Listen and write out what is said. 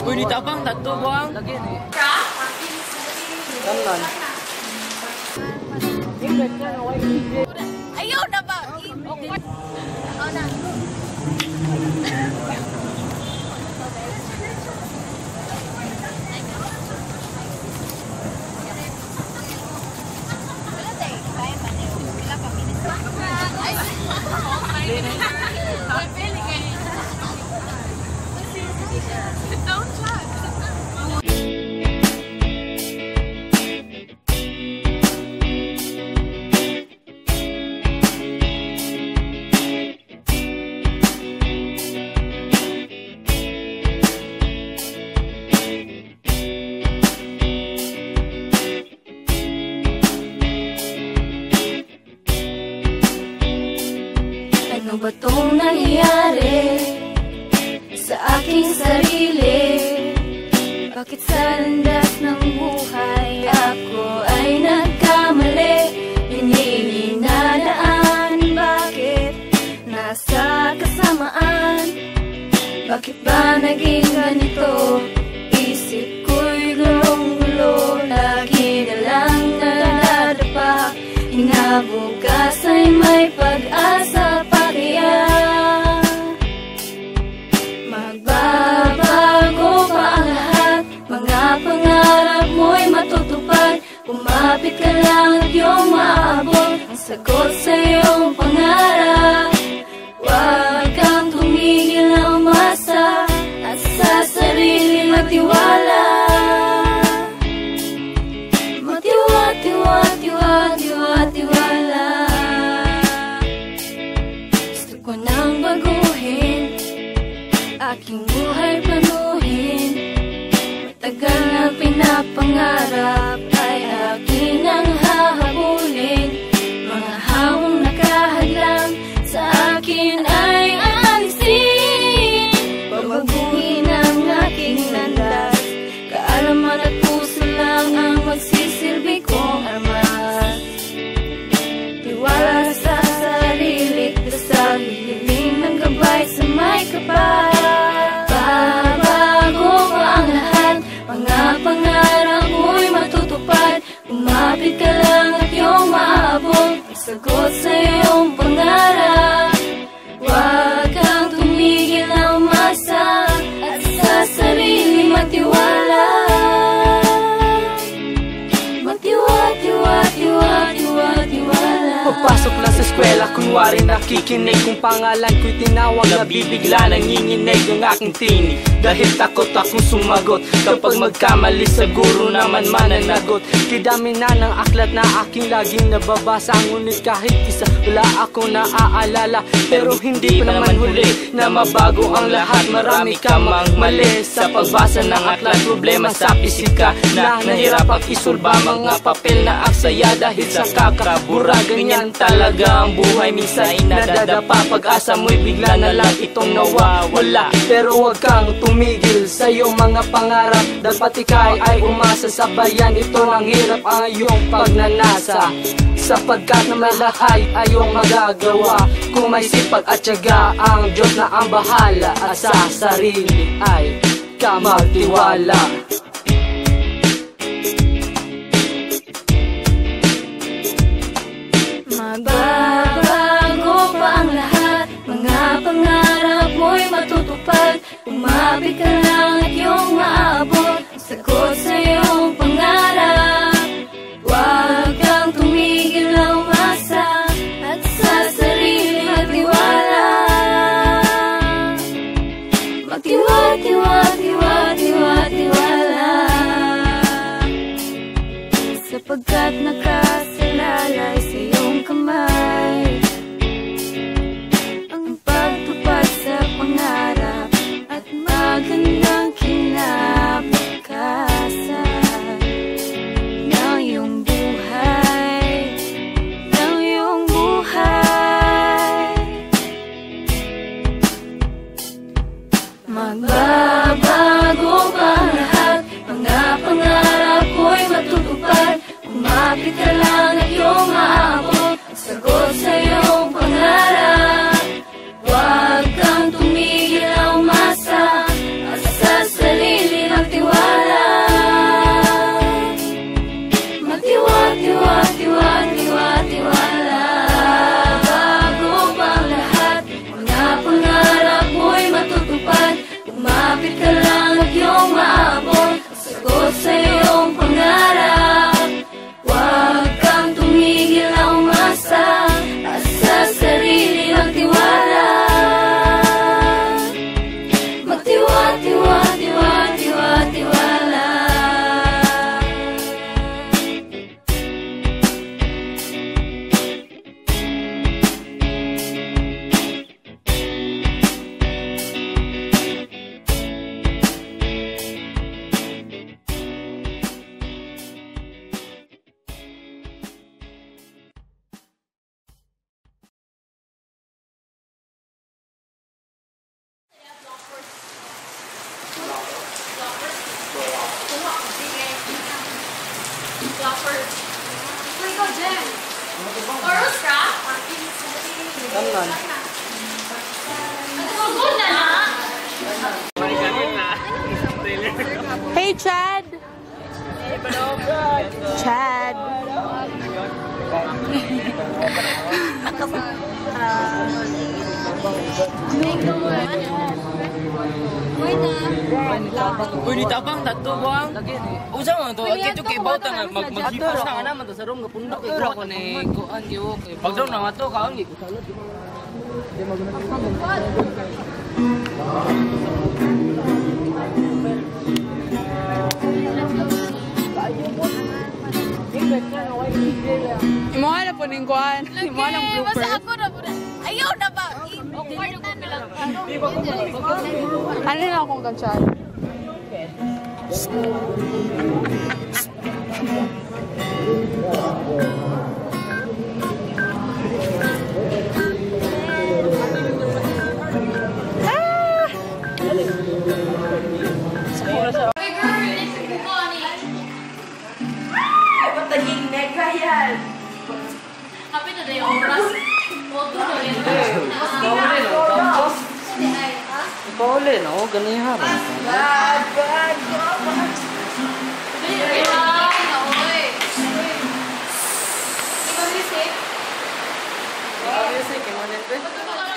Uy, ditabang tato buang. Lagi ni. Kanan. Ayaw na ba? Ayaw na. Ano ba tong nangyayari sa aking sarili? Bakit sa landas ng buhay ako ay nagkamali? Hindi nadaan, bakit nasa kasamaan? Bakit ba naging ganito? Isip ko'y gulong-gulo, lagi na lang nadadapa. Hinabukas ay may pag-asa pa kaya? Magbabago pa ang lahat, mga pangarap mo'y matutupad. Kumapit ka lang at iyong maabot ang sagot sa iyong pangarap. Huwag kang tumigil na umasa at sa sarili magtiwala. Tiwala. Gusto ko nang baguhin, aking buhay planuhin. Matagal na pinapangarap ay aking ang hahabulin. Mga hamong nakahadlang sa akin ay alisin. Babaguhin ang aking landas, kaalaman at puso lang ang magsisilbi kong armas. Tiwala sa sarili, dasal, hiling ng gabay sa may kapal. Babago pa ang lahat, mga pangarap mo'y matutupad. Umapit ka lang at iyong maabot ang sagot sa iyong pangarap. Huwag kang tumigil na umasa at sa sarili magtiwala. Pagpasok lang sa eskwela, kunwari nakikinig. Kung pangalan ko'y tinawag, nabibigla, nanginginig ang aking tinig. Dahil takot akong sumagot, kapag magkamali sa guro naman mananagot. Kidami na ng aklat na aking laging nababasa, ngunit kahit isa wala ako naaalala. Pero hindi pa naman huli na mabago ang lahat. Marami ka mang mali sa pagbasa ng aklat. Problema sa pisika na nahirapang isolba, mga papel na aksaya dahil sa kakabura. Ganyan talaga ang buhay, minsan ay nadadapa. Pag-asa mo'y bigla na lang itong nawawala. Pero huwag kang tumigil sa iyong mga pangarap, dapat ikay ay umasa sa bayan. Ito ang hirap ang iyong pagnanasa, sapagkat na may lahay ay iyong magagawa. Kung may sipag at tiyaga, ang Diyos na ang bahala. At sa sarili ay ka magtiwala. Magbabago pa ang lahat, mga pangarap mo'y matutupad. Umapit ka lang at iyong maabot ang sagot sa iyong pangarap. Huwag kang tumigil na umasa at sa sarili magtiwala. Tiwala. Sapagkat nakasalalay sa iyong kamay ang pagtupad sa pangarap at magandang kinabukasan. Oros ka? Kanan. Good na na. Hey, Chad! Chad! Uy, nitabang tato buang. Usa man to, kito kay bauta nga maghipos na nga naman to sa room nga pundok kay ko ni kuan gyud kay pagdaw na nga to kaon gi kusalot. Imo na po ning kuan. Imo ng Basta blooper. ako na po na. Ayaw na ba? Ano na akong kan Chad? Pataging nega yan. Kapit na yung oras. Moto na yun. Pauli no, ganun yung harap. Music, kaya mo nito.